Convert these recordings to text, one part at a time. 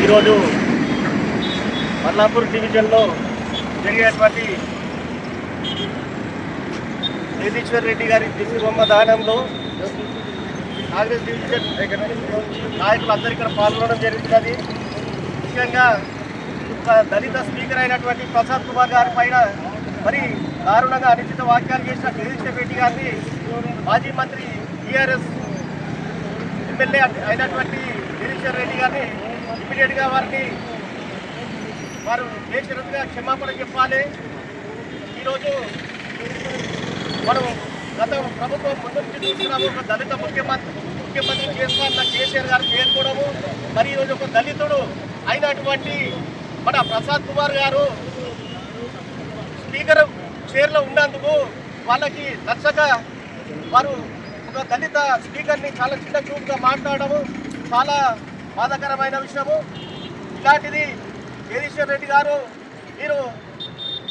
ఈరోజు మల్లాపూర్ డివిజన్లో జరిగేటువంటి జగదీశ్వర్ రెడ్డి గారి దిశబొమ్మ దానంలో కాంగ్రెస్ డివిజన్ నాయకులందరూ ఇక్కడ పాల్గొనడం జరుగుతుంది. ముఖ్యంగా ఒక దళిత స్పీకర్ అయినటువంటి ప్రసాద్ కుమార్ గారి పైన మరి దారుణంగా అనుచిత వ్యాఖ్యలు చేసిన జగదీశ్వర్ రెడ్డి గారిని మాజీ మంత్రి టీఆర్ఎస్ ఎమ్మెల్యే అయినటువంటి జగదీశ్వర్ రెడ్డి గారిని ఇమీడియట్గా వారు బేషరతుగా క్షమాపణ చెప్పాలి. ఈరోజు మనం గత ప్రభుత్వం ముందు నుంచి చూస్తున్నాము. ఒక దళిత ముఖ్యమంత్రి చేస్తున్న కేసీఆర్ గారు పేర్కోవడము, మరి ఈరోజు ఒక దళితుడు అయినటువంటి మన ప్రసాద్ కుమార్ గారు స్పీకర్ చైర్లో ఉన్నందుకు వాళ్ళకి నచ్చక వారు ఒక దళిత స్పీకర్ని చాలా చిన్న చూపుగా మాట్లాడము చాలా బాధాకరమైన విషయము. ఇలాంటిది జగదీశ్వర్ రెడ్డి గారు మీరు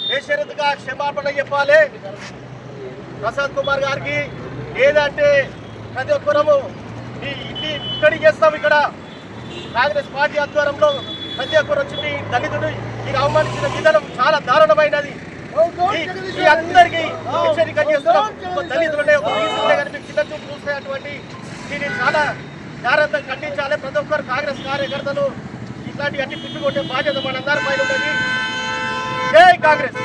బేషరతుగా క్షమాపణ చెప్పాలి ప్రసాద్ కుమార్ గారికి. లేదంటే ప్రతి ఒక్కరము మీ ఇంటి ఇక్కడికి చేస్తాం. ఇక్కడ కాంగ్రెస్ పార్టీ ఆధ్వర్యంలో ప్రతి ఒక్కరు వచ్చి మీ దళితుడు మీరు అవమానించిన విధానం చాలా దారుణమైనది. ఈ అందరికీ హెచ్చరిక చేస్తున్నాం. దళితులుండే ఒక రీసెంట్గా కనుక చిన్న చూపు చూస్తే అటువంటి దీన్ని చాలా జాగ్రత్తగా ఖండించాలి. ప్రతి ఒక్కరు కాంగ్రెస్ కార్యకర్తలు ఇట్లాంటి అన్ని పిప్పి కొట్టే బాధ్యత మనందరి పైన ఉన్నది. జై కాంగ్రెస్.